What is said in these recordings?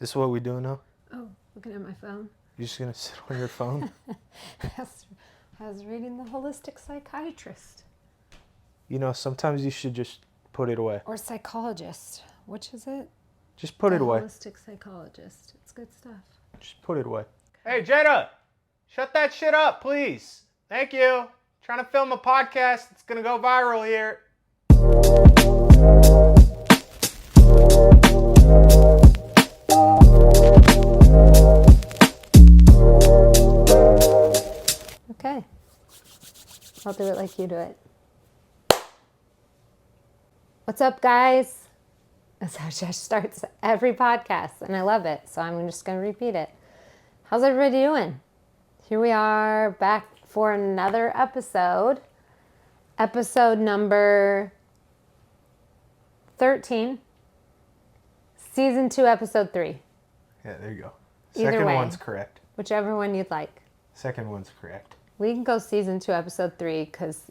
This is what we do now? Oh, looking at my phone. You're just going to sit on your phone? I was reading The Holistic Psychiatrist. You know, sometimes you should just put it away. Or Psychologist. Which is it? Just put it away. Holistic Psychologist. It's good stuff. Just put it away. Hey, Jada! Shut that shit up, please. Thank you. Trying to film a podcast. It's going to go viral here. Okay. I'll do it like you do it. What's up, guys? That's how Josh starts every podcast, and I love it, so I'm just going to repeat it. How's everybody doing? Here we are back for another episode. Episode number 13. Season 2, episode 3. Yeah, there you go. Either Second way. one's correct. Whichever one you'd like. Second one's correct. We can go season 2, episode 3, because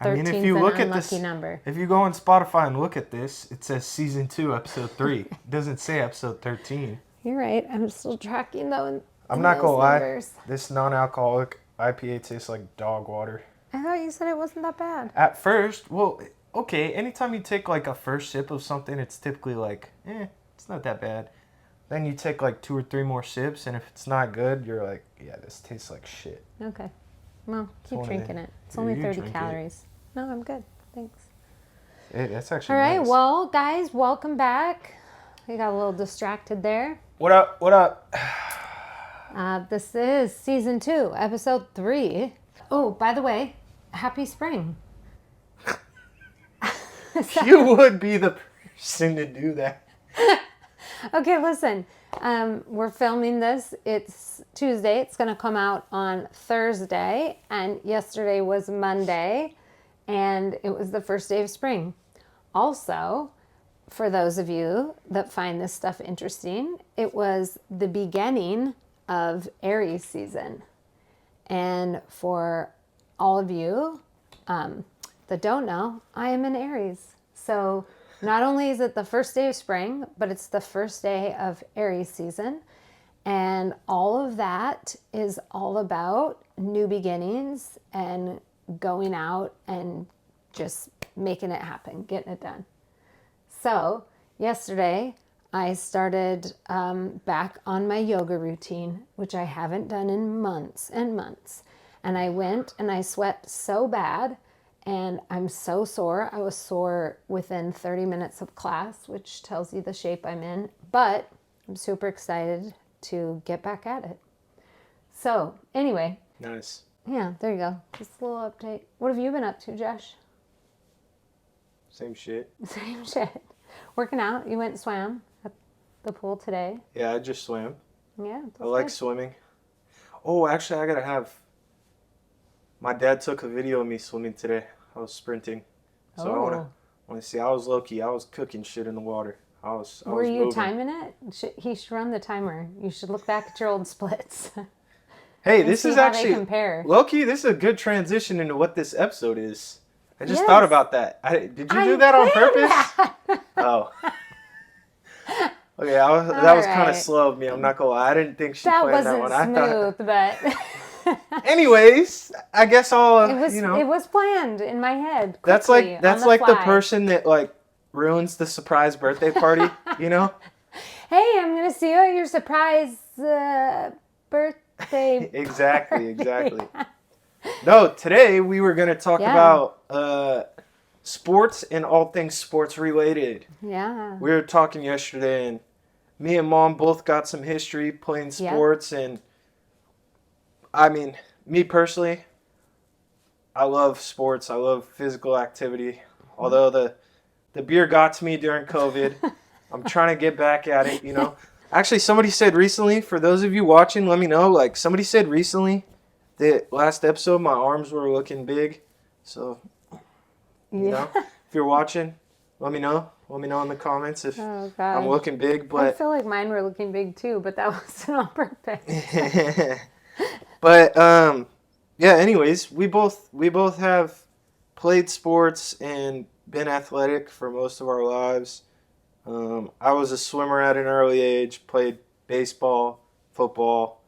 13 if is you an look at unlucky this, number. if you go on Spotify and look at this, it says season 2, episode 3. It doesn't say episode 13. You're right. I'm still tracking though. I'm not gonna lie. This non-alcoholic IPA tastes like dog water. I thought you said it wasn't that bad. At first, well, okay. Anytime you take like a first sip of something, it's typically like, it's not that bad. Then you take like 2 or 3 more sips, and if it's not good, you're like, yeah, this tastes like shit. Okay. Well, keep one of drinking them. it. It's only You 30 drink it. calories. No, I'm good. Thanks. That's actually All right. nice. Well, guys, welcome back. We got a little distracted there. What up? What up? This is season 2, episode 3. Oh, by the way, happy spring. You would be the person to do that. Okay, listen. We're filming this. It's Tuesday. It's going to come out on Thursday. And yesterday was Monday. And it was the first day of spring. Also, for those of you that find this stuff interesting, it was the beginning of Aries season. And for all of you that don't know, I am an Aries. So not only is it the first day of spring, but it's the first day of Aries season. And all of that is all about new beginnings and going out and just making it happen, getting it done. So yesterday I started back on my yoga routine, which I haven't done in months and months. And I went and I sweat so bad. And I'm so sore. I was sore within 30 minutes of class, which tells you the shape I'm in. But I'm super excited to get back at it. So anyway. Nice. Yeah, there you go. Just a little update. What have you been up to, Josh? Same shit. Same shit. Working out. You went and swam at the pool today. Yeah, I just swam. Yeah. I like good. swimming. Oh, actually, I gotta have. My dad took a video of me swimming today. I was sprinting, so I wanna see. I was low key. I was cooking shit in the water. I was Were you moving. timing it? He should run the timer. You should look back at your old splits. Hey, this see is how they actually compare. low key. This is a good transition into what this episode is. I just Yes. thought about that. Did you do that on purpose? Oh. Okay, that was kind of right. slow of me. I'm not gonna lie. I didn't think she That planned that wasn't one. smooth, but Anyways, I guess I'll. it was. You know, It was planned in my head. that's quickly, like the fly. person that like ruins the surprise birthday party. You know. Hey, I'm gonna see you at your surprise birthday. Exactly. No, today we were gonna talk Yeah. about sports and all things sports related. Yeah. We were talking yesterday, and me and Mom both got some history playing sports, and I mean, me personally, I love sports. I love physical activity. Although the beer got to me during COVID, I'm trying to get back at it, you know. Actually, somebody said recently, for those of you watching, let me know, like, somebody said recently that last episode my arms were looking big. So, you know, if you're watching, let me know. Let me know in the comments if Oh I'm God. looking big, I but feel like mine were looking big too, but that wasn't on purpose. but yeah, anyways, we both have played sports and been athletic for most of our lives. I was a swimmer at an early age, played baseball, football.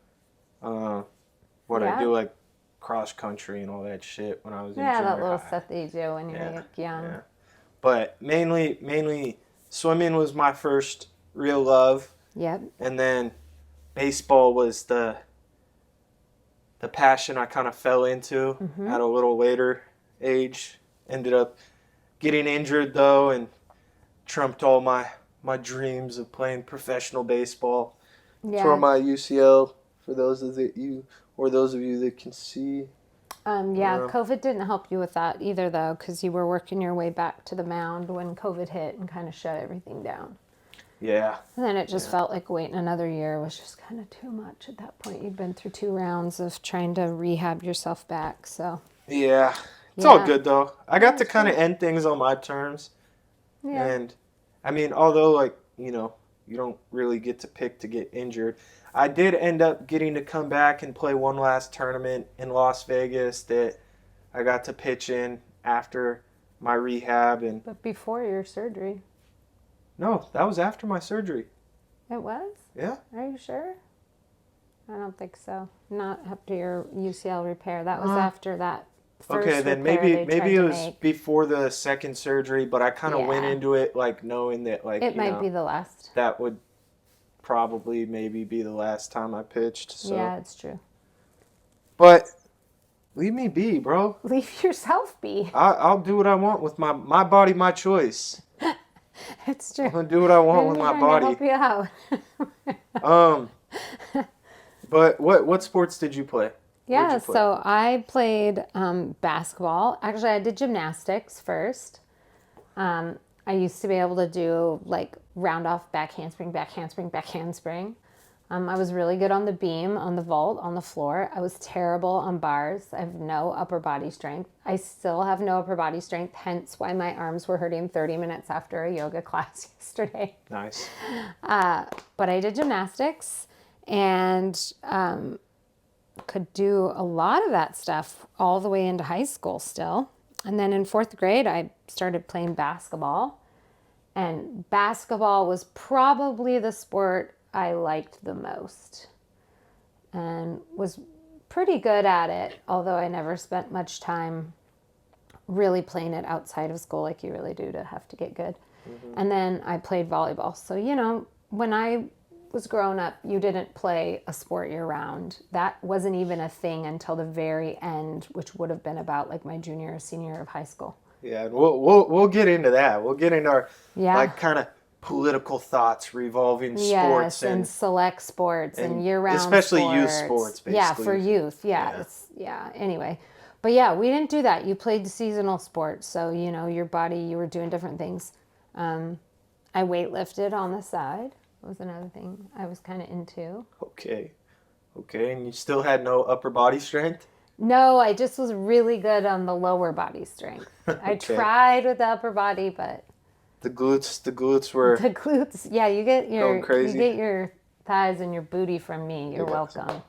What I Yeah. do, like cross country and all that shit when I was in Yeah, that junior little high. stuff that you do when you're Yeah, like young. yeah. But mainly swimming was my first real love, Yep. and then baseball was the passion I kind of fell into at a little later age. Ended up getting injured though, and trumped all my dreams of playing professional baseball. Tore Yeah. my UCL for those of you or those of you that can see. Yeah, COVID didn't help you with that either, though, because you were working your way back to the mound when COVID hit and kind of shut everything down. Yeah, And then it just felt like waiting another year was just kind of too much at that point. You'd been through 2 rounds of trying to rehab yourself back, so. yeah. It's all Yeah. good though. I got to it's kind of good. end things on my terms. Yeah. And I mean, although like, you don't really get to pick to get injured. I did end up getting to come back and play one last tournament in Las Vegas that I got to pitch in after my rehab. And But before your surgery. no, that was after my surgery. It was? Yeah. Are you sure? I don't think so. Not after your UCL repair. That was Uh, after that first Okay, then repair they tried maybe it to was make. before the second surgery, but I kind of went Yeah. into it like knowing that like, It might be the last. that would probably maybe be the last time I pitched. So, Yeah, it's true. but leave me be, bro. Leave yourself be. I'll do what I want with my body, my choice. It's true. I'm gonna do what I want I'm with just my trying to body. help you out. Um, but what sports did you play? Yeah, Where'd you play? so I played basketball. Actually, I did gymnastics first. I used to be able to do like round off back handspring, back handspring, back handspring. I was really good on the beam, on the vault, on the floor. I was terrible on bars. I have no upper body strength. I still have no upper body strength, hence why my arms were hurting 30 minutes after a yoga class yesterday. Nice. But I did gymnastics and could do a lot of that stuff all the way into high school still. And then in 4th grade, I started playing basketball. And basketball was probably the sport I liked the most and was pretty good at it, although I never spent much time really playing it outside of school like you really do to have to get good. And then I played volleyball. So, when I was growing up, you didn't play a sport year round. That wasn't even a thing until the very end, which would have been about like my junior or senior year of high school. Yeah, and we'll get into that. We'll get into our Yeah. like kind of political thoughts revolving Yes, sports and select sports and year-round especially youth sports. sports, Yeah, basically. for youth. Yeah. Anyway, but yeah, we didn't do that. You played seasonal sports, so your body. You were doing different things. I weightlifted on the side. Was another thing I was kind of into. Okay, and you still had no upper body strength? No, I just was really good on the lower body strength. I Okay. tried with the upper body, but The glutes were the glutes. Yeah, you get Going crazy. you get your thighs and your booty from me. You're Yeah. welcome.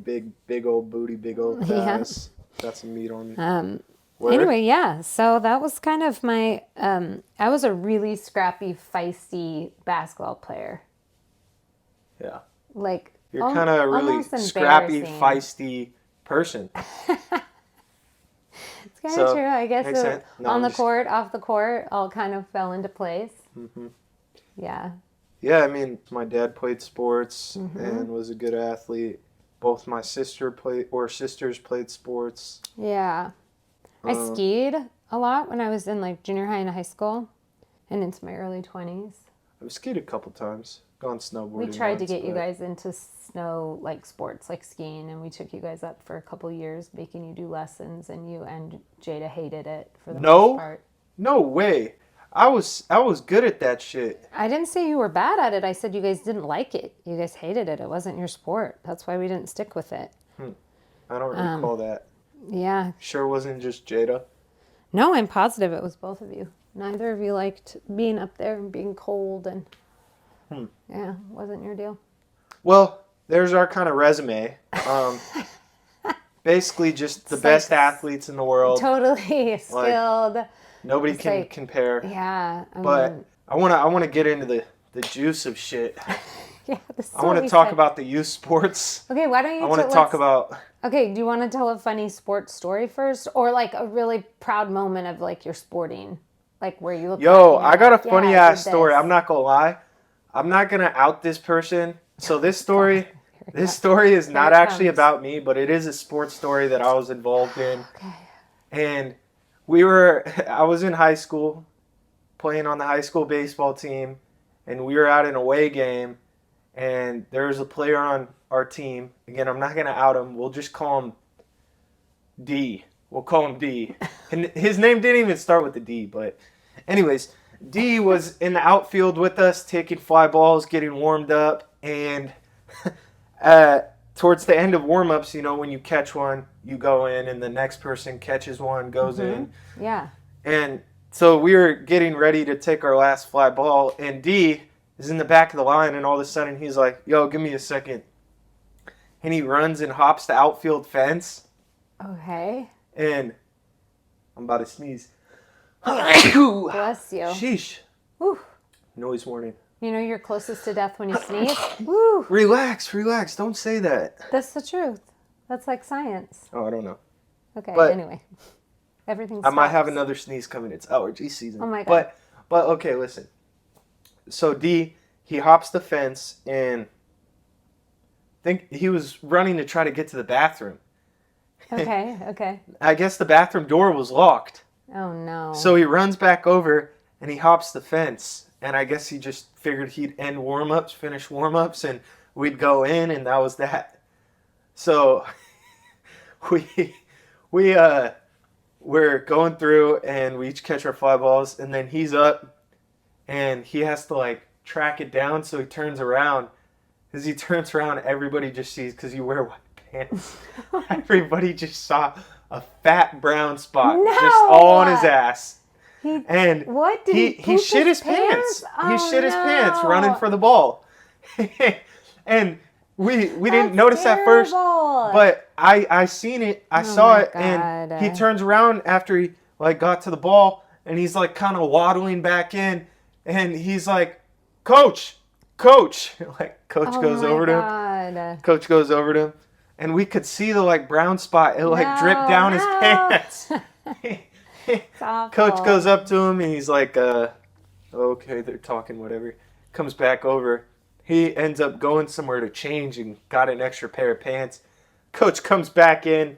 big old booty, big old Yeah. thighs. Got some meat on you. Word? Anyway, yeah. So that was kind of my. I was a really scrappy, feisty basketball player. Yeah. Like You're kind of a really almost scrappy, embarrassing. feisty person. It's kind of So, true. I guess makes sense. No, on I'm the just- court, off the court, all kind of fell into place. Mm-hmm. Yeah. Yeah, I mean, my dad played sports Mm-hmm. and was a good athlete. Both my sisters played sports. Yeah. I Um, skied a lot when I was in like junior high and high school and into my early 20s. I've skied a couple times. Gone snowboarding. We tried to once, get you but- guys into snow like sports like skiing, and we took you guys up for a couple years making you do lessons, and you and Jada hated it for the No. most part. No way. I was good at that shit. I didn't say you were bad at it. I said you guys didn't like it. You guys hated it. It wasn't your sport. That's why we didn't stick with it. I don't recall that. Yeah. Sure wasn't just Jada. No, I'm positive it was both of you. Neither of you liked being up there and being cold, and yeah, wasn't your deal. Well, there's our kind of resume. Basically, just the It's best like- athletes in the world. Totally skilled. Nobody It's can like- compare. Yeah. I But mean, I wanna get into the juice of shit. Yeah, this is I what want we to talk said. about the youth sports. Okay, why don't you I want to let's- talk about. Okay, do you want to tell a funny sports story first, or like a really proud moment of like your sporting, like where you look back Yo, and you're I got a like, yeah, funny I ass did story. this. I'm not gonna lie. I'm not gonna out this person. So this story, Here it this comes. story is not it actually comes. about me, but it is a sports story that I was involved in. Okay. And I was in high school, playing on the high school baseball team, and we were at an away game, and there was a player on our team. Again, I'm not gonna out him. We'll just call him D. We'll call him D. And his name didn't even start with the D, but anyways, D was in the outfield with us, taking fly balls, getting warmed up, and towards the end of warm-ups, when you catch one, you go in, and the next person catches one, goes in. Yeah. And so we were getting ready to take our last fly ball, and D is in the back of the line, and all of a sudden he's like, yo, give me a second. And he runs and hops the outfield fence, Okay. and I'm about to sneeze. Bless you. Sheesh. Whew. Noise warning. You know you're closest to death when you sneeze. Woo. Relax. Don't say that. That's the truth. That's like science. Oh, I don't know. Okay. But- anyway, everything. I might have stops. another sneeze coming. It's allergy season. Oh my God. But okay, listen. So D, he hops the fence, and I think he was running to try to get to the bathroom. Okay. Okay. I guess the bathroom door was locked. Oh no. So he runs back over and he hops the fence. And I guess he just figured he'd end warm-ups, finish warm-ups, and we'd go in, and that was that. So we're going through, and we each catch our fly balls, and then he's up, and he has to like track it down. So he turns around. As he turns around, everybody just sees, because you wear white pants. Everybody just saw a fat brown spot just all on his ass. And what did he poop shit his pants. Oh, He shit his pants no. running for the ball. And we didn't notice at first, terrible. but I seen it. I Oh saw my it, and God. he turns around after he like got to the ball, and he's like kind of waddling back in, and he's like, Coach. Like Coach goes over to him. Coach goes over to him, and we could see the like brown spot. It like dripped down his pants. Coach goes up to him, and he's like, okay, they're talking, whatever. Comes back over. He ends up going somewhere to change and got an extra pair of pants. Coach comes back in.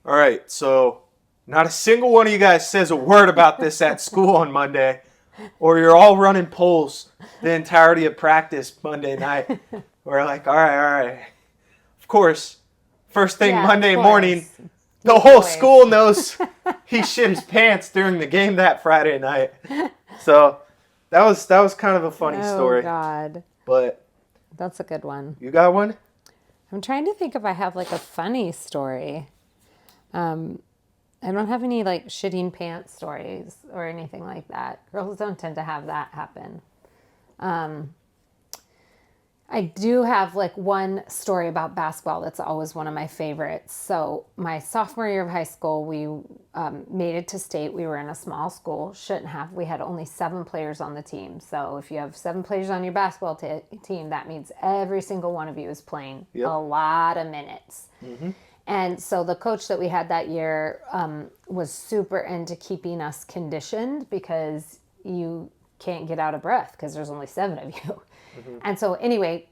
All right, so not a single one of you guys says a word about this at school on Monday, or you're all running polls the entirety of practice Monday night. We're like, all right. Of course, first thing Monday morning, the whole school knows he shit his pants during the game that Friday night. So that was kind of a funny story. Oh God, But that's a good one. you got one? I'm trying to think if I have like a funny story. I don't have any like shitting pants stories or anything like that. Girls don't tend to have that happen. I do have like one story about basketball that's always one of my favorites. So my sophomore year of high school, we made it to state. We were in a small school. Shouldn't have. We had only 7 players on the team. So if you have 7 players on your basketball team, that means every single one of you is playing a lot of minutes. Mm-hmm. And so the coach that we had that year was super into keeping us conditioned, because you can't get out of breath because there's only 7 of you. Mm-hmm. And so anyway,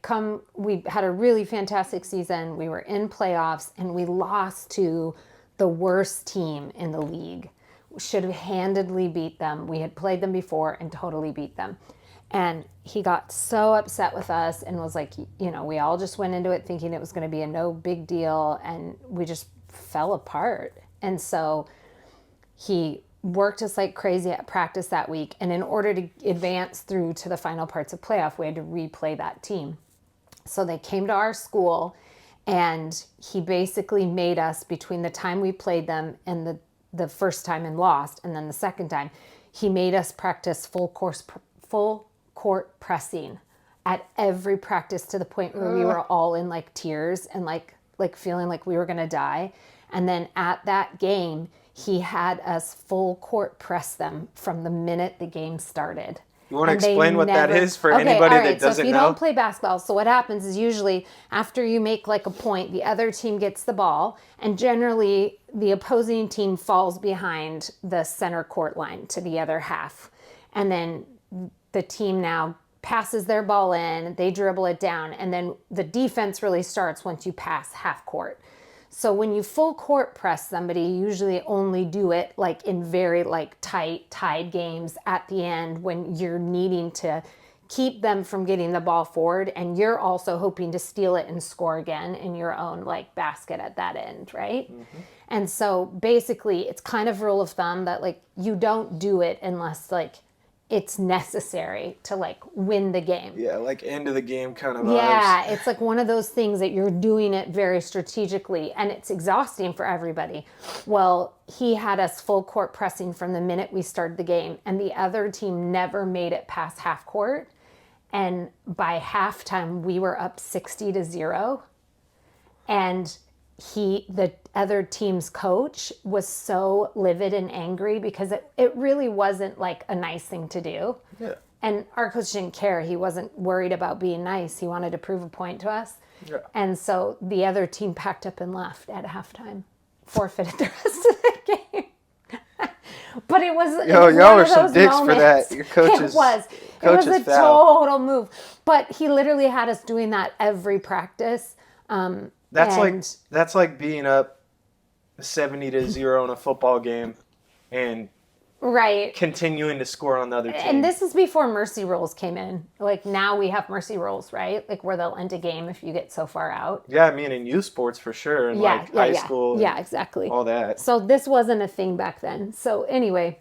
we had a really fantastic season. We were in playoffs, and we lost to the worst team in the league. We should have handedly beat them. We had played them before and totally beat them. And he got so upset with us and was like, we all just went into it thinking it was going to be a no big deal, and we just fell apart. And so he worked us like crazy at practice that week. And in order to advance through to the final parts of playoff, we had to replay that team. So they came to our school, and he basically made us, between the time we played them and the first time and lost, and then the second time, he made us practice full court pressing at every practice, to the point where we were all in like tears and like feeling like we were going to die. And then at that game, he had us full court press them from the minute the game started. You want to And they explain what that never- is for Okay, anybody all right, that doesn't So if you know? don't play basketball, so what happens is usually after you make like a point, the other team gets the ball, and generally the opposing team falls behind the center court line to the other half. And then the team now passes their ball in, they dribble it down, and then the defense really starts once you pass half court. So when you full court press somebody, you usually only do it like in very like tied games at the end when you're needing to keep them from getting the ball forward, and you're also hoping to steal it and score again in your own like basket at that end, right? And so basically it's kind of rule of thumb that like you don't do it unless like it's necessary to like win the game. Yeah, like end of the game kind of vibes. Yeah, it's like one of those things that you're doing it very strategically, and it's exhausting for everybody. Well, he had us full court pressing from the minute we started the game, and the other team never made it past half court. And by halftime, we were up 60-0. And the other team's coach was so livid and angry because it really wasn't like a nice thing to do. Yeah. And our coach didn't care. He wasn't worried about being nice. He wanted to prove a point to us. Yeah. And so the other team packed up and left at halftime, forfeited the rest of the game. But it was Yo, it was y'all one are of some those dicks for moments. that. Your coach is- It was coach a is foul. total move. But he literally had us doing that every practice. That's like being up 70-0 in a football game and Right. continuing to score on the other team. And this is before mercy rules came in. Like now we have mercy rules, right? Like where they'll end a game if you get so far out. Yeah, I mean in youth sports for sure, and like high school, Yeah, and exactly. all that. So this wasn't a thing back then. So anyway,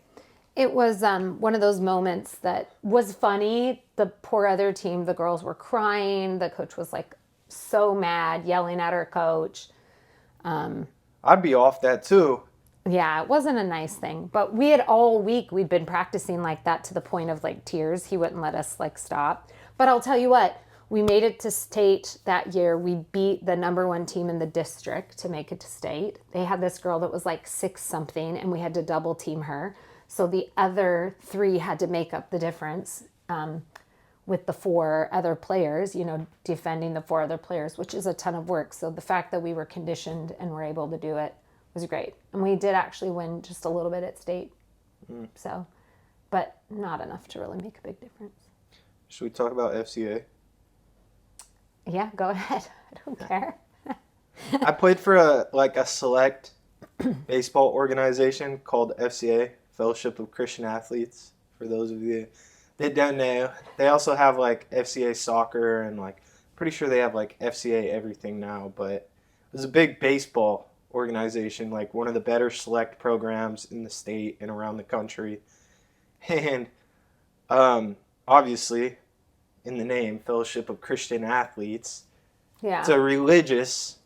it was one of those moments that was funny. The poor other team, the girls were crying. The coach was like so mad, yelling at her coach. I'd be off that too. Yeah, it wasn't a nice thing. But we had all week, we'd been practicing like that to the point of like tears. He wouldn't let us like stop. But I'll tell you what, we made it to state that year. We beat the number one team in the district to make it to state. They had this girl that was like 6 something and we had to double team her. So the other 3 had to make up the difference with the 4 other players, you know, defending the 4 other players, which is a ton of work. So the fact that we were conditioned and were able to do it was great. And we did actually win just a little bit at state. So, but not enough to really make a big difference. Should we talk about FCA? Yeah, go ahead. I don't care. I played for a select baseball organization called FCA, Fellowship of Christian Athletes. For those of you that don't know, they also have like FCA soccer and like pretty sure they have like FCA everything now. But it was a big baseball organization, like one of the better select programs in the state and around the country. And obviously, in the name, Fellowship of Christian Athletes, Yeah. it's a religious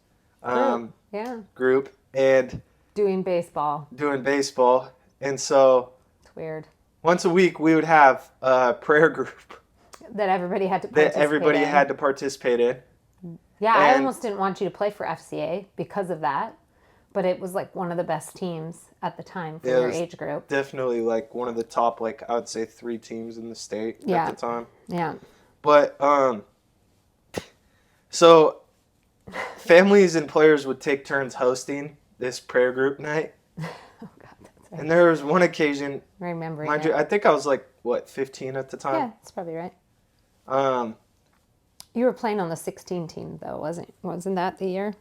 Yeah. group and Doing baseball. doing baseball. And so It's weird. once a week we would have a prayer group That everybody had to participate that everybody in. had to participate in. Yeah, I and- almost didn't want you to play for FCA because of that. But it was like one of the best teams at the time for Yeah, it your was age group. Definitely like one of the top, like I would say 3 teams in the state Yeah. at the time. Yeah. But so families and players would take turns hosting this prayer group night. Oh, God. That's right. And there was one occasion, Remembering mind it. you, I think I was like, what, 15 at the Yeah, time? that's probably right. Um, You were playing on the 16 team, though, wasn't that the year?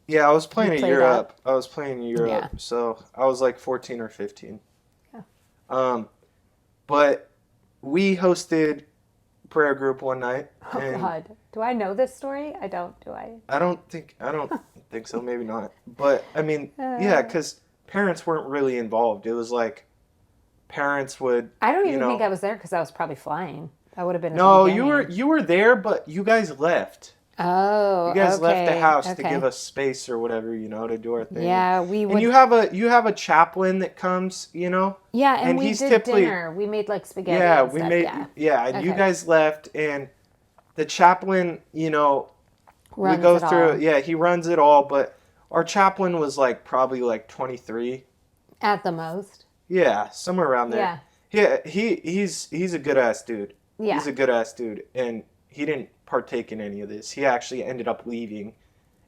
yeah, I was playing You a played year up? up. I was playing a year Yeah. up. So I was like 14 or 15. Yeah. But we hosted prayer group one night. Oh, and God. Do I know this story? I don't, do I? I don't think so. Maybe not. But I mean, yeah, because parents weren't really involved. It was like parents would. I don't you even know, think I was there because I was probably flying. I would have been. At No, the you beginning. were there, but you guys left. Oh, You guys left the okay, house to okay. give us space or whatever, to do our thing. Yeah, we would. And you have a chaplain that comes, yeah, and, and we he's did typically- dinner. We made like spaghetti. Yeah, and we stuff, made and you Okay. guys left, and the chaplain, Runs we go it through. all. Yeah, he runs it all, but our chaplain was like probably like 23. At the most. Yeah, somewhere around there. Yeah. Yeah, he's a good ass dude. Yeah. He's a good ass dude, and he didn't partake in any of this. He actually ended up leaving,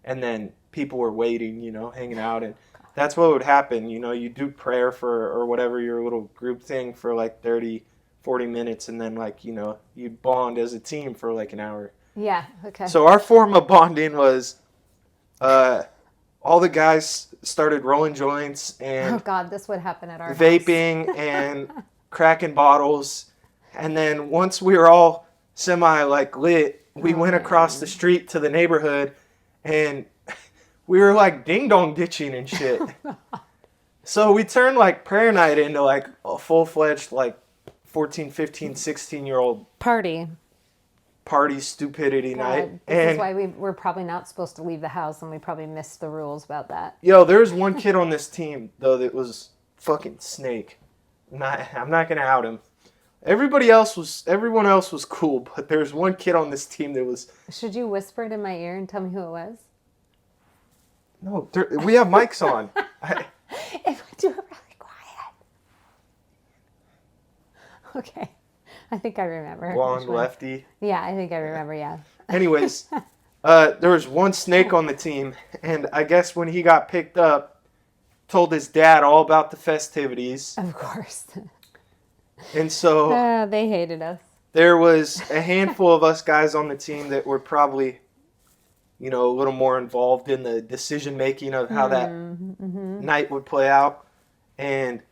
and then people were waiting, hanging out, and that's what would happen. You do prayer for or whatever your little group thing for like 30, 40 minutes, and then like you bond as a team for like an hour. Yeah. Okay. So our form of bonding was, all the guys started rolling joints and oh God, this would happen at our house. vaping and cracking bottles, and then once we were all semi like lit, we went across the street to the neighborhood, and we were like ding dong ditching and shit. So we turned like prayer night into like a full-fledged like 14, 15, 16-year-old party stupidity night. This is why we're probably not supposed to leave the house, and we probably missed the rules about that. Yo, there's one kid on this team though that was fucking snake. I'm not gonna out him. Everyone else was cool, but there's one kid on this team that was. Should you whisper it in my ear and tell me who it was? No, we have mics on. If I do it really quiet. Okay. I think I remember. Blonde lefty. Yeah, I think I remember, yeah. Anyways, there was one snake on the team, and I guess when he got picked up, told his dad all about the festivities. Of course. And so they hated us. There was a handful of us guys on the team that were probably, a little more involved in the decision making of how that night would play out. And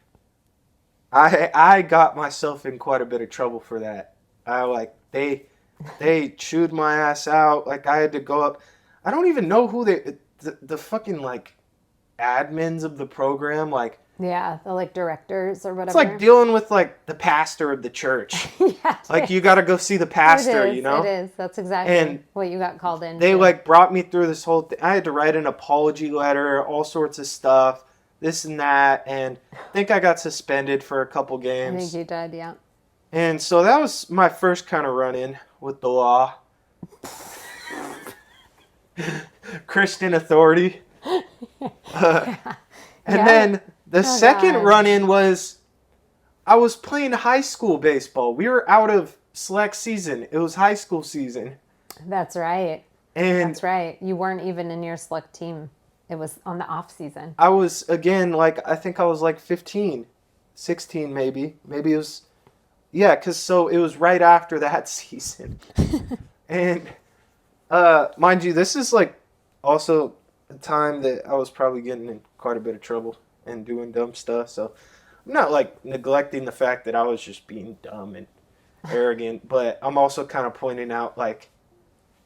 I got myself in quite a bit of trouble for that. They chewed my ass out. Like I had to go up. I don't even know who the fucking like admins of the program, like. Yeah, the like directors or whatever. It's like dealing with like the pastor of the church. Yeah, like you got to go see the pastor, It is. That's exactly what you got called in. They like brought me through this whole thing. I had to write an apology letter, all sorts of stuff, this and that, and I think I got suspended for a couple games. I think you did, yeah. And so that was my first kind of run-in with the law. Christian authority. Then the second run-in was I was playing high school baseball. We were out of select season. It was high school season. That's right. That's right. You weren't even in your select team. It was on the off season. I was, again, I think I was 15, 16 maybe. Maybe it was, because it was right after that season. And mind you, this is also a time that I was probably getting in quite a bit of trouble and doing dumb stuff. So I'm not neglecting the fact that I was just being dumb and arrogant, but I'm also kind of pointing out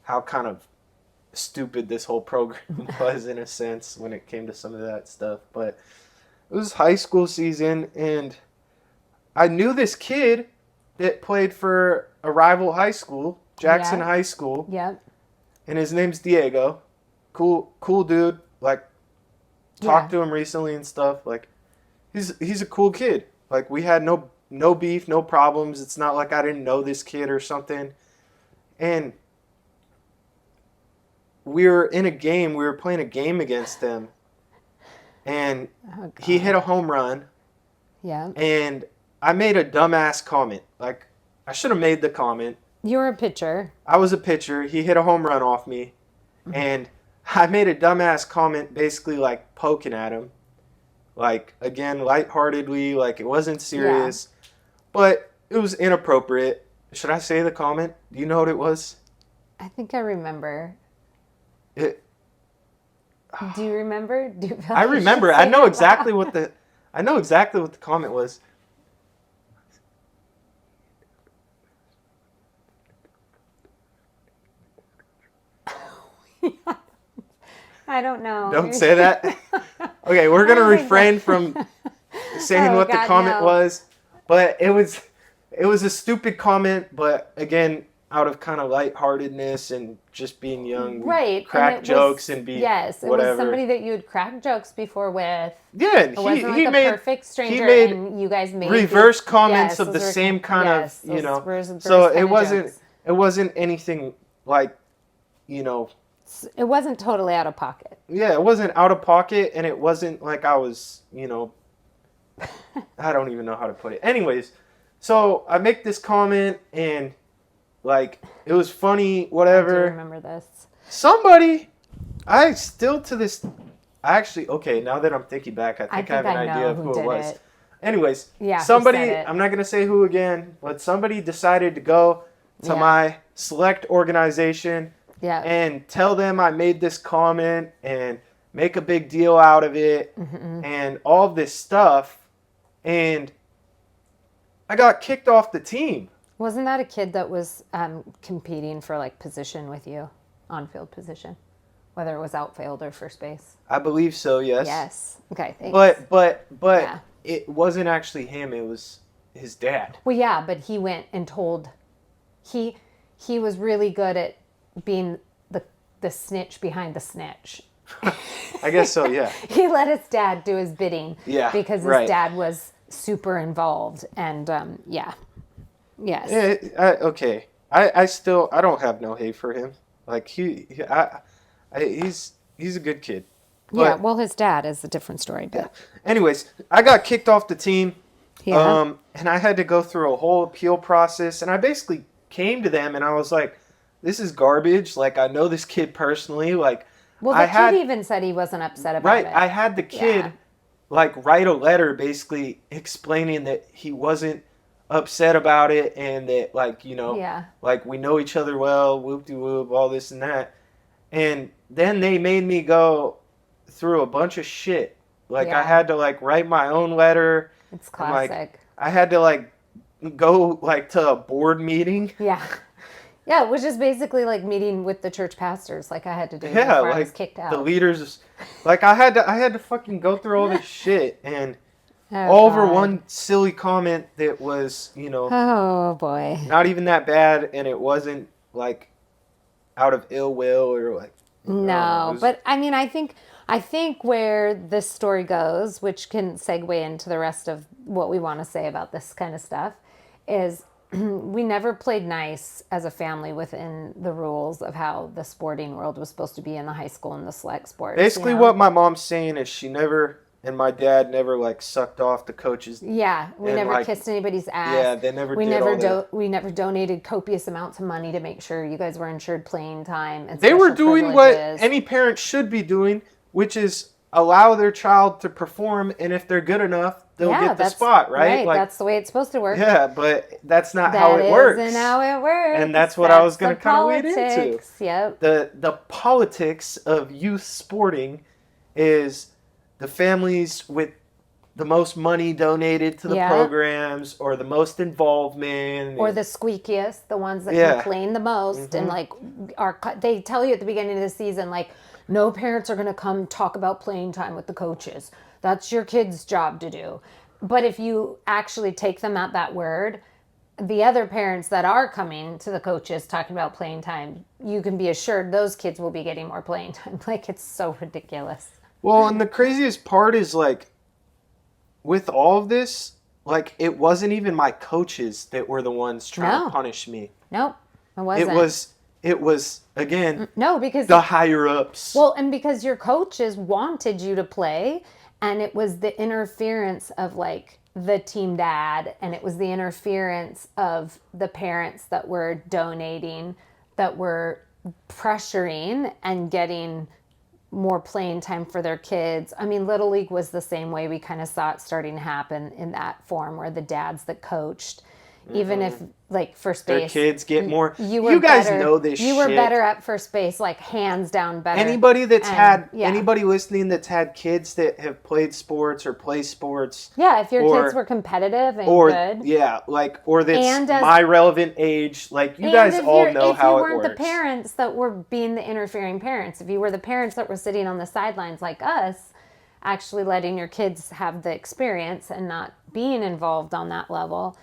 how kind of stupid this whole program was in a sense when it came to some of that stuff. But it was high school season, and I knew this kid that played for a rival high school, Jackson High School. Yep. And his name's Diego. Cool dude. Talked to him recently and stuff. He's a cool kid. We had no beef, no problems. It's not like I didn't know this kid or something. And we were playing a game against him. And he hit a home run. Yeah. And I made a dumbass comment. I should have made the comment. You were a pitcher. I was a pitcher. He hit a home run off me. Mm-hmm. And I made a dumbass comment basically poking at him. Again, lightheartedly, it wasn't serious. Yeah. But it was inappropriate. Should I say the comment? Do you know what it was? I think I remember. Do you remember? I remember. I know exactly what the comment was. I don't know. Don't say that. Okay, we're gonna refrain from saying what the comment was, but it was a stupid comment. But again, out of kind of lightheartedness and just being young, right? Crack jokes and be yes, whatever. It was somebody that you had cracked jokes before with. Yeah, it wasn't he a made perfect stranger, he made and you guys made reverse comments of the same kind of So it wasn't anything It wasn't totally out of pocket. Yeah, it wasn't out of pocket, and it wasn't like I was, I don't even know how to put it. Anyways, so I make this comment and like it was funny, I do whatever. remember this. Somebody, I still to this, actually, okay, now that I'm thinking back, I think I have an idea of who it was. Anyways, Yeah, who somebody, said it? I'm not going to say who again, but somebody decided to go to Yeah. my select organization Yeah. and tell them I made this comment and make a big deal out of it and all of this stuff. And I got kicked off the team. Wasn't that a kid that was competing for like position with you, on-field position, whether it was outfield or first base? I believe so, yes. Yes. Okay. Thanks. But Yeah. it wasn't actually him. It was his dad. Well, yeah, but he went and told. He was really good at being the snitch behind the snitch. I guess so, yeah. He let his dad do his bidding. Yeah, Because his right. dad was super involved, and yeah. Yes. Yeah, okay. I still I don't have no hate for him. Like he's a good kid. But, Yeah. Well, his dad is a different story, but anyways, I got kicked off the team. yeah. And I had to go through a whole appeal process, and I basically came to them and I was like, this is garbage. Like I know this kid personally. Like Well, I the had kid even said he wasn't upset about right. it. I had the kid Yeah. like write a letter basically explaining that he wasn't upset about it and that like Yeah. like we know each other well, whoop de whoop, all this and that. And then they made me go through a bunch of shit. Like I Yeah. had to like write my own letter. It's and, like, classic. I had to like go like to a board meeting. Yeah. Yeah, which is basically like meeting with the church pastors, like I had to do Yeah, before I was like kicked out. the leaders, like I had to fucking go through all this shit and Oh, all over God. one silly comment that was Oh boy. not even that bad, and it wasn't like out of ill will or like No, it was- but I mean, I think where this story goes, which can segue into the rest of what we want to say about this kind of stuff, is we never played nice as a family within the rules of how the sporting world was supposed to be in the high school and the select sports. basically what my mom's saying is she never and my dad never like sucked off the coaches. Yeah, we and, never like, kissed anybody's ass. Yeah, they never we did never all that. we never donated copious amounts of money to make sure you guys were insured playing time. And They were special doing what privileges. any parent should be doing, which is allow their child to perform, and if they're good enough, they'll get the that's spot, right? Like, that's the way it's supposed to work. yeah, but that's not how it works. That isn't how it works. And that's what I was That's gonna the kinda lead into. politics. Yep. The politics of youth sporting is the families with the most money donated to the Yeah. programs or the most involvement Or the squeakiest, the ones that Yeah. complain the most, and like they tell you at the beginning of the season, like no parents are going to come talk about playing time with the coaches. That's your kid's job to do. But if you actually take them at that word, the other parents that are coming to the coaches talking about playing time, you can be assured those kids will be getting more playing time. Like it's so ridiculous. Well, and the craziest part is like with all of this, like it wasn't even my coaches that were the ones trying No. to punish me. Nope, it wasn't. It was again no, because the higher ups. well, and because your coaches wanted you to play, and it was the interference of like the team dad, and it was the interference of the parents that were donating, that were pressuring and getting more playing time for their kids. I mean, Little League was the same way. We kind of saw it starting to happen in that form where the dads that coached, even if like first Their base, kids get more. you were You guys better, know this You were shit. better at first base, like hands down better. Anybody that's And, yeah. anybody listening that's had kids that have played sports or play sports Yeah, if your or- kids were competitive and or good. yeah, like or that's And as- my relevant age, like you And guys if all you're- know if how you it weren't works. the parents that were being the interfering parents, if you were the parents that were sitting on the sidelines like us, actually letting your kids have the experience and not being involved on that level,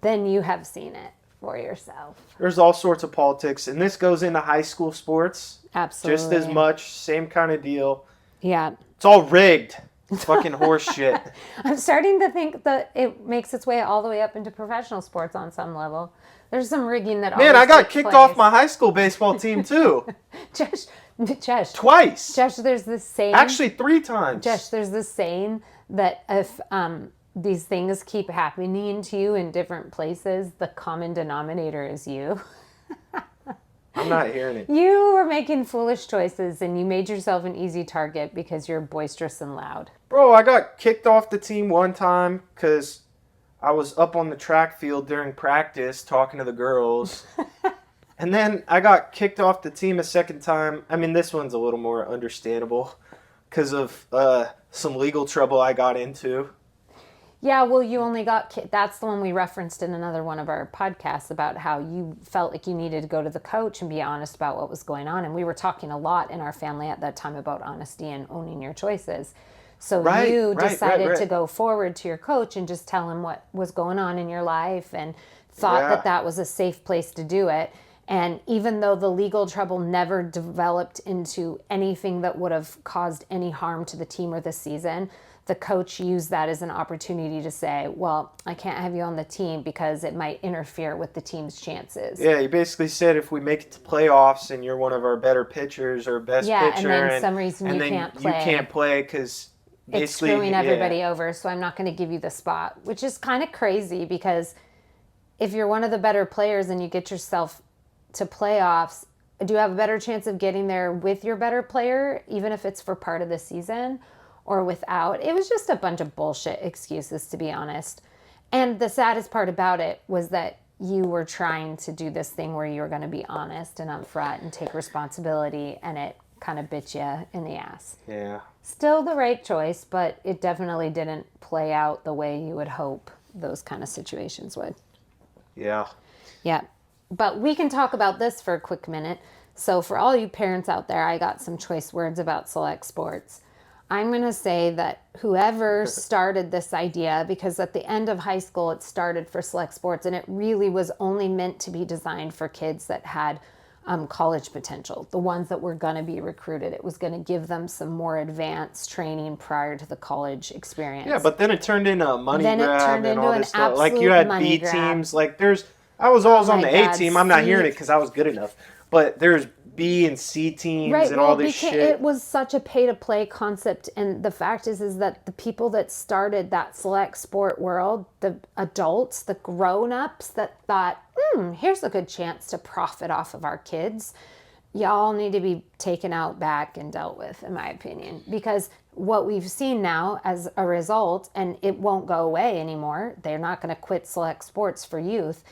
then you have seen it for yourself. There's all sorts of politics, and this goes into high school sports Absolutely. just as much, same kind of deal. Yeah. It's all rigged. It's fucking horse shit. I'm starting to think that it makes its way all the way up into professional sports on some level. There's some rigging that Man, always I got takes kicked place. off my high school baseball team too. Josh, Twice. there's this saying. Actually, 3 times. Josh, there's this saying that if these things keep happening to you in different places, the common denominator is you. I'm not hearing it. You were making foolish choices and you made yourself an easy target because you're boisterous and loud. Bro, I got kicked off the team one time because I was up on the track field during practice talking to the girls. And then I got kicked off the team a second time. I mean, this one's a little more understandable because of some legal trouble I got into. Yeah, well, you only got, that's the one we referenced in another one of our podcasts about how you felt like you needed to go to the coach and be honest about what was going on. And we were talking a lot in our family at that time about honesty and owning your choices. So you decided to go forward to your coach and just tell him what was going on in your life and thought that that was a safe place to do it. And even though the legal trouble never developed into anything that would have caused any harm to the team or the season, the coach used that as an opportunity to say, well, I can't have you on the team because it might interfere with the team's chances. Yeah, he basically said if we make it to playoffs and you're one of our better pitchers or best pitcher, and then some reason you can't play because it's screwing everybody over, so I'm not going to give you the spot, which is kind of crazy because if you're one of the better players and you get yourself to playoffs, do you have a better chance of getting there with your better player, even if it's for part of the season? Or without. It was just a bunch of bullshit excuses, to be honest. And the saddest part about it was that you were trying to do this thing where you were going to be honest and upfront and take responsibility, and it kind of bit you in the ass. Yeah. Still the right choice, but it definitely didn't play out the way you would hope those kind of situations would. Yeah. Yeah. But we can talk about this for a quick minute. So for all you parents out there, I got some choice words about select sports. I'm going to say that whoever started this idea, because at the end of high school it started for select sports, and it really was only meant to be designed for kids that had college potential, the ones that were going to be recruited. It was going to give them some more advanced training prior to the college experience. Yeah, but then it turned into a money grab and all this stuff. Like you had B teams. Like I was always on the A team. I'm not hearing it because I was good enough. But there's B and C teams and all this shit. It was such a pay-to-play concept, and the fact is that the people that started that select sport world, the adults, the grown-ups that thought, here's a good chance to profit off of our kids, y'all need to be taken out back and dealt with, in my opinion. Because what we've seen now as a result, and it won't go away anymore, they're not going to quit select sports for youth,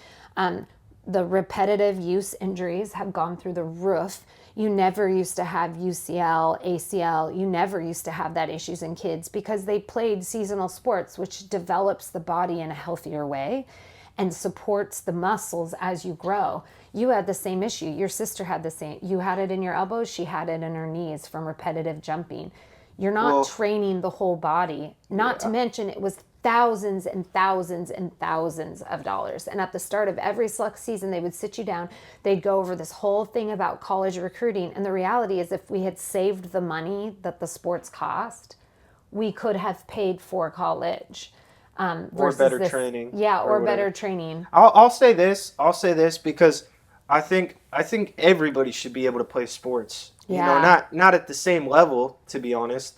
the repetitive use injuries have gone through the roof. You never used to have UCL, ACL. You never used to have that issues in kids because they played seasonal sports, which develops the body in a healthier way and supports the muscles as you grow. You had the same issue. Your sister had the same. You had it in your elbows. She had it in her knees from repetitive jumping. You're not training the whole body. Not to mention it was thousands and thousands and thousands of dollars. And at the start of every select season, they would sit you down. They'd go over this whole thing about college recruiting. And the reality is if we had saved the money that the sports cost, we could have paid for college. Or better training. Yeah, or better training. I'll say this because I think everybody should be able to play sports. Yeah. You know, not at the same level, to be honest.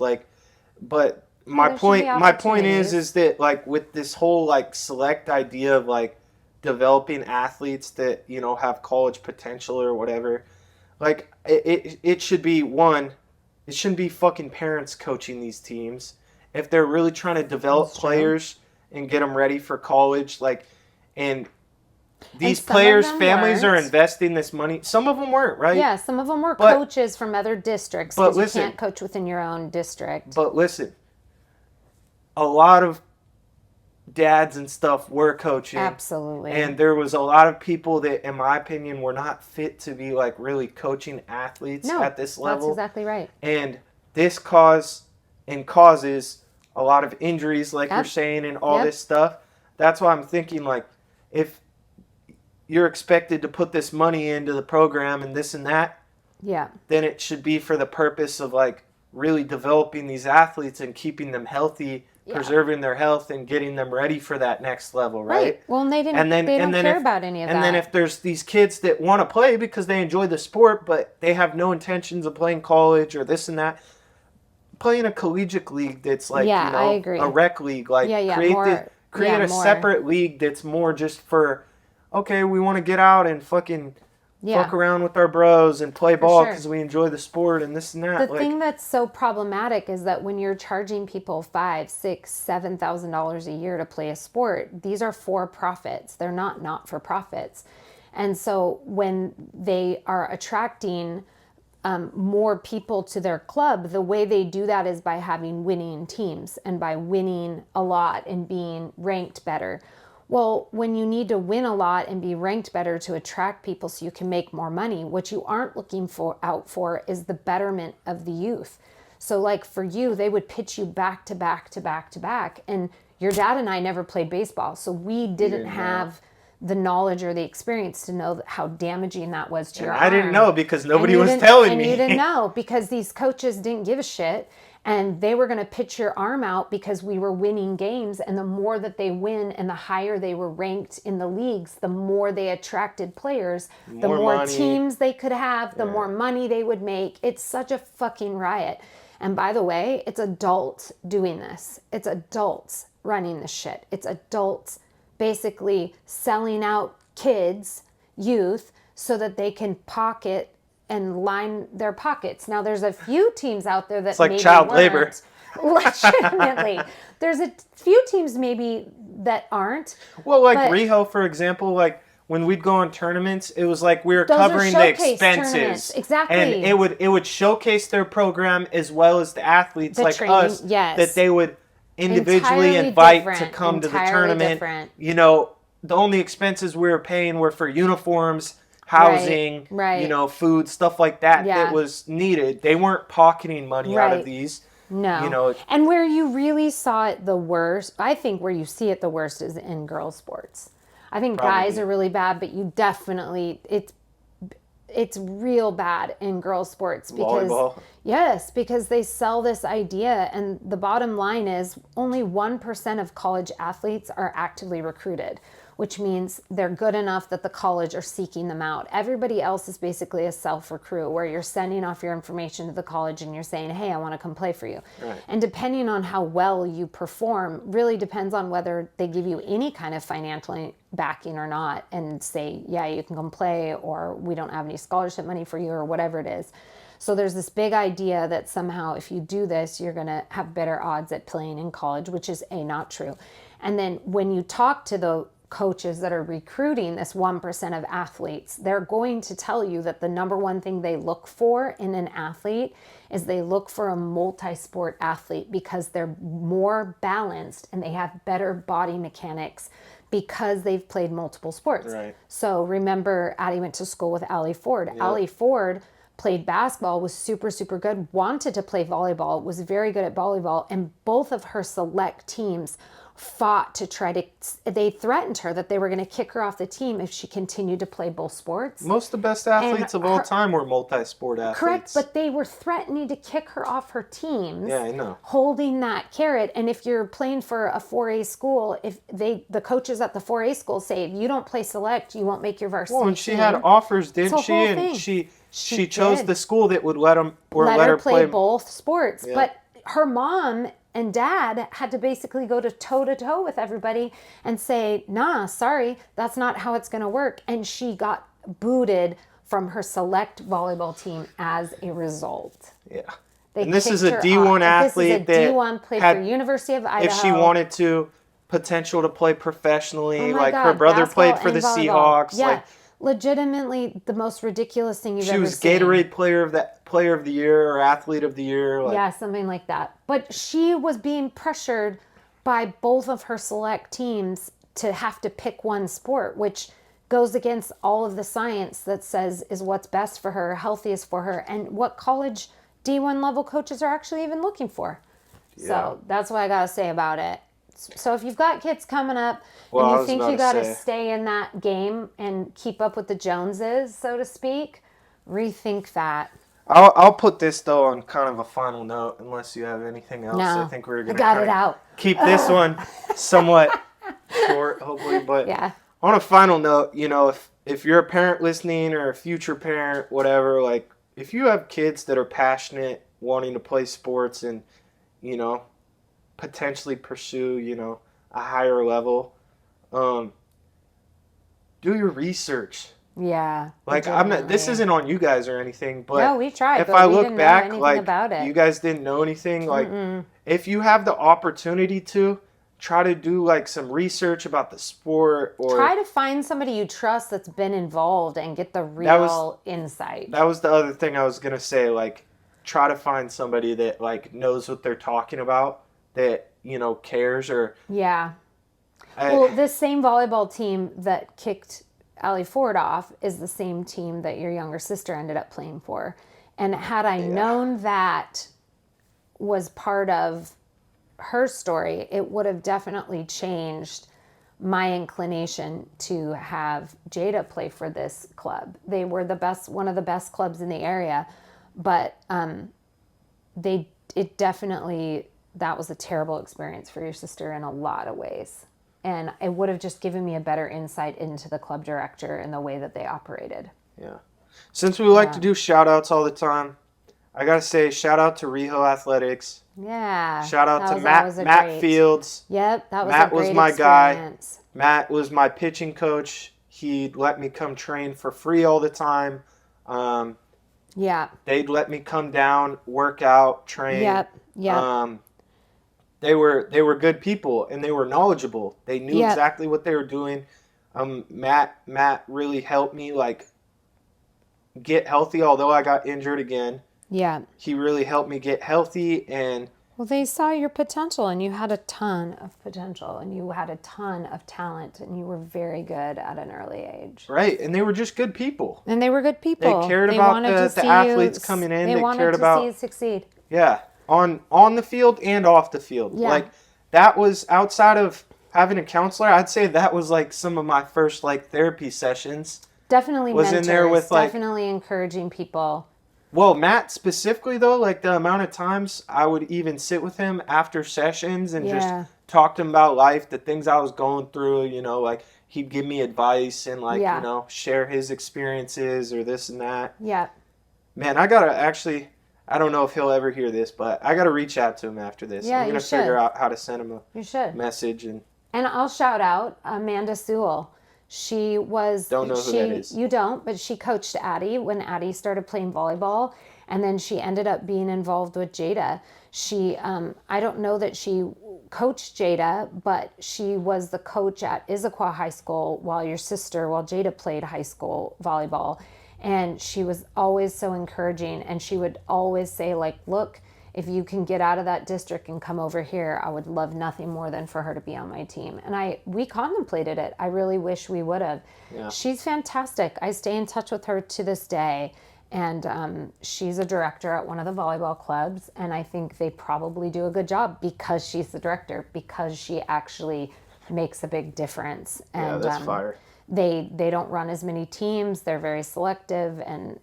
But my point is that like with this whole like select idea of like developing athletes that, you know, have college potential or whatever, like it should be it shouldn't be fucking parents coaching these teams. If they're really trying to develop players and get them ready for college, and these players' families are investing this money. Some of them weren't, right? Yeah, some of them were coaches from other districts because you can't coach within your own district. But listen, a lot of dads and stuff were coaching. Absolutely. And there was a lot of people that, in my opinion, were not fit to be like really coaching athletes at this level. That's exactly right. And this causes a lot of injuries, like you're saying, and all this stuff. That's why I'm thinking, like, if you're expected to put this money into the program and this and that, then it should be for the purpose of like really developing these athletes and keeping them healthy, preserving their health and getting them ready for that next level, right? Well, they don't care about any of that. And then if there's these kids that want to play because they enjoy the sport, but they have no intentions of playing college or this and that, play in a collegiate league that's like, Yeah, you know, I agree. a rec league. Like, Yeah, create more. create a More. separate league that's more just for, okay, we want to get out and fucking fuck around with our bros and play ball because we enjoy the sport and this and that. The thing that's so problematic is that when you're charging people $5,000, $6,000, $7,000 a year to play a sport, these are for profits. They're not for profits. And so when they are attracting more people to their club, the way they do that is by having winning teams and by winning a lot and being ranked better. Well, when you need to win a lot and be ranked better to attract people so you can make more money, what you aren't looking out for is the betterment of the youth. So like for you, they would pitch you back to back to back to back. And your dad and I never played baseball, so we didn't have the knowledge or the experience to know how damaging that was to your arm. I didn't know because nobody was telling me. And you didn't know because these coaches didn't give a shit. And they were going to pitch your arm out because we were winning games. And the more that they win and the higher they were ranked in the leagues, the more they attracted players, the more teams they could have, the more money they would make. It's such a fucking riot. And by the way, it's adults doing this. It's adults running the shit. It's adults basically selling out kids, youth, so that they can pocket and line their pockets. Now, there's a few teams out there that it's like child labor. Legitimately. There's a few teams maybe that aren't. Well, like Riho, for example, like when we'd go on tournaments, it was like we were covering the expenses. Exactly. And it would showcase their program as well as the athletes like training, us that they would individually Entirely invite different. to come to the Entirely tournament. different. You know, the only expenses we were paying were for uniforms, housing, Right. you know, food, stuff like that that was needed. They weren't pocketing money out of these. No. You know, and where you really saw it the worst, I think where you see it the worst is in girls sports. I think guys are really bad, but you definitely, it's real bad in girls sports because volleyball. Yes, because they sell this idea, and the bottom line is only 1% of college athletes are actively recruited, which means they're good enough that the college are seeking them out. Everybody else is basically a self-recruit where you're sending off your information to the college and you're saying, hey, I want to come play for you. Right. And depending on how well you perform really depends on whether they give you any kind of financial backing or not and say, yeah, you can come play, or we don't have any scholarship money for you, or whatever it is. So there's this big idea that somehow if you do this, you're going to have better odds at playing in college, which is not true. And then when you talk to the coaches that are recruiting this 1% of athletes, they're going to tell you that the number one thing they look for in an athlete is they look for a multi-sport athlete because they're more balanced and they have better body mechanics because they've played multiple sports. Right. So remember, Addie went to school with Allie Ford. Yep. Allie Ford played basketball, was super, super good, wanted to play volleyball, was very good at volleyball, and both of her select teams fought to try to, they threatened her that they were going to kick her off the team if she continued to play both sports. Most of the best athletes of all time were multi-sport athletes. Correct, but they were threatening to kick her off her teams. Yeah, I know. Holding that carrot. And if you're playing for a 4A school, if the coaches at the 4A school say, if you don't play select, you won't make your varsity Well, and she team. had offers, didn't she? Whole And thing. she chose the school that would let her play both sports. Yeah. But her mom and dad had to basically go to toe with everybody and say, nah, sorry, that's not how it's going to work. And she got booted from her select volleyball team as a result. Yeah. And this is a D1 athlete this is a D1, played for University of Idaho. If she wanted to, potential to play professionally. Oh my like God, her brother basketball played for the and volleyball. Seahawks. Yeah. Like, legitimately the most ridiculous thing you've ever seen. She was Gatorade player of the year or athlete of the year. Like, yeah, something like that. But she was being pressured by both of her select teams to have to pick one sport, which goes against all of the science that says is what's best for her, healthiest for her, and what college D1 level coaches are actually even looking for. Yeah. So that's what I got to say about it. So if you've got kids coming up and you think you got to stay in that game and keep up with the Joneses, so to speak, rethink that. I'll put this, though, on kind of a final note, unless you have anything else. No, I think we're going to keep this one somewhat short, hopefully. But yeah. On a final note, you know, if you're a parent listening or a future parent, whatever, like, if you have kids that are passionate wanting to play sports and, potentially pursue, a higher level, do your research. Yeah. Like, I'm not, this isn't on you guys or anything, but no, we tried. if but I we look didn't back, know anything like, about it. you guys didn't know anything, like, if you have the opportunity to, try to do, like, some research about the sport, or try to find somebody you trust that's been involved and get the real insight. That was the other thing I was going to say, like, try to find somebody that, like, knows what they're talking about, that, cares, or... Yeah. Well, this same volleyball team that kicked Allie Ford off is the same team that your younger sister ended up playing for. And had I known that was part of her story, it would have definitely changed my inclination to have Jada play for this club. They were one of the best clubs in the area, but that was a terrible experience for your sister in a lot of ways. And it would have just given me a better insight into the club director and the way that they operated. Yeah. Since we like to do shout outs all the time, I got to say shout out to Rehill Athletics. Yeah. Shout out to Matt Fields. Yep, that was Matt a great was my experience. guy. Matt was my pitching coach. He'd let me come train for free all the time. Yeah. They'd let me come down, work out, train. Yep. They were good people, and they were knowledgeable. They knew exactly what they were doing. Matt really helped me, like, get healthy, although I got injured again. Yeah. He really helped me get healthy, and... Well, they saw your potential, and you had a ton of potential, and you had a ton of talent, and you were very good at an early age. Right, and they were just good people. And they were good people. They cared about the athletes coming in. They wanted cared to about see you succeed. Yeah, on the field and off the field. Yeah. Like, that was, outside of having a counselor, I'd say that was, like, some of my first, like, therapy sessions. Definitely was mentors, in there with, like... Definitely encouraging people. Well, Matt specifically, though, like, the amount of times I would even sit with him after sessions and just talk to him about life, the things I was going through, like, he'd give me advice and, like, share his experiences or this and that. Yeah. Man, I gotta actually... I don't know if he'll ever hear this, but I got to reach out to him after this. Yeah, I'm going to figure out how to send him a message. And I'll shout out Amanda Sewell. She was... Don't know who that is. You don't, but she coached Addie when Addie started playing volleyball, and then she ended up being involved with Jada. She, I don't know that she coached Jada, but she was the coach at Issaquah High School while Jada played high school volleyball. And she was always so encouraging, and she would always say, like, look, if you can get out of that district and come over here, I would love nothing more than for her to be on my team. And we contemplated it. I really wish we would have. Yeah. She's fantastic. I stay in touch with her to this day. And she's a director at one of the volleyball clubs. And I think they probably do a good job because she's the director, because she actually makes a big difference. And, yeah, that's fire. They don't run as many teams. They're very selective, and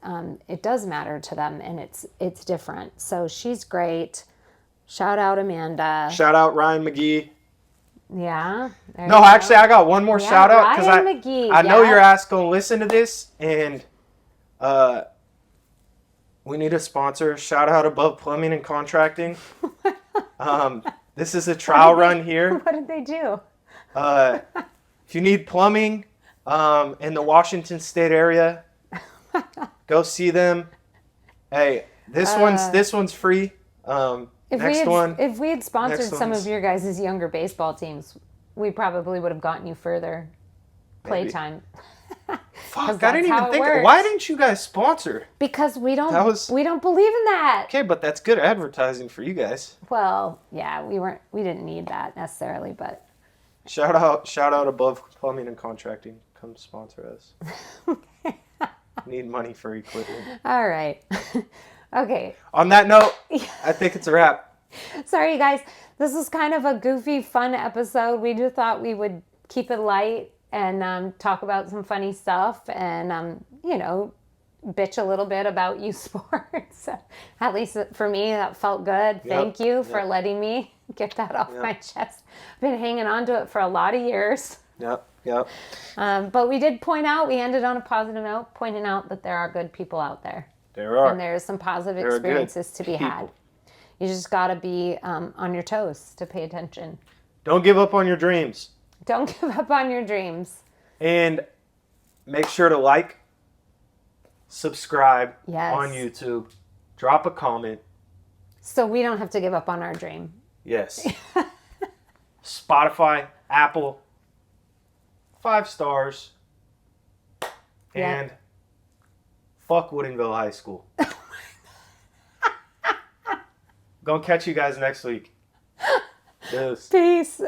it does matter to them, and it's different. So she's great. Shout out Amanda. Shout out Ryan McGee. Yeah. No, actually, I got one more shout out because McGee, I know your ass gonna listen to this, and we need a sponsor. Shout out Above Plumbing and Contracting. This is a trial run here. What did they do? If you need plumbing. In the Washington State area, go see them. Hey, this one's free. If we had sponsored some of your guys' younger baseball teams, we probably would have gotten you further playtime. Fuck, I didn't even think. Why didn't you guys sponsor? Because we don't believe in that. Okay, but that's good advertising for you guys. Well, yeah, we didn't need that necessarily, but shout out Above Plumbing and Contracting. Come sponsor us. Need money for equipment. All right. Okay. On that note, I think it's a wrap. Sorry, you guys. This is kind of a goofy, fun episode. We just thought we would keep it light and talk about some funny stuff and, bitch a little bit about youth sports. At least for me, that felt good. Thank you for letting me get that off my chest. I've been hanging on to it for a lot of years. Yep. But we did we ended on a positive note, pointing out that there are good people out there. There are. And there's some positive There are good experiences to be people. had. You just got to be on your toes to pay attention. Don't give up on your dreams. Don't give up on your dreams. And make sure to like, subscribe Yes. on YouTube. Drop a comment. So we don't have to give up on our dream. Yes. Spotify, Apple, 5 stars. Yeah. And fuck Woodinville High School. Gonna catch you guys next week. Yes. Peace.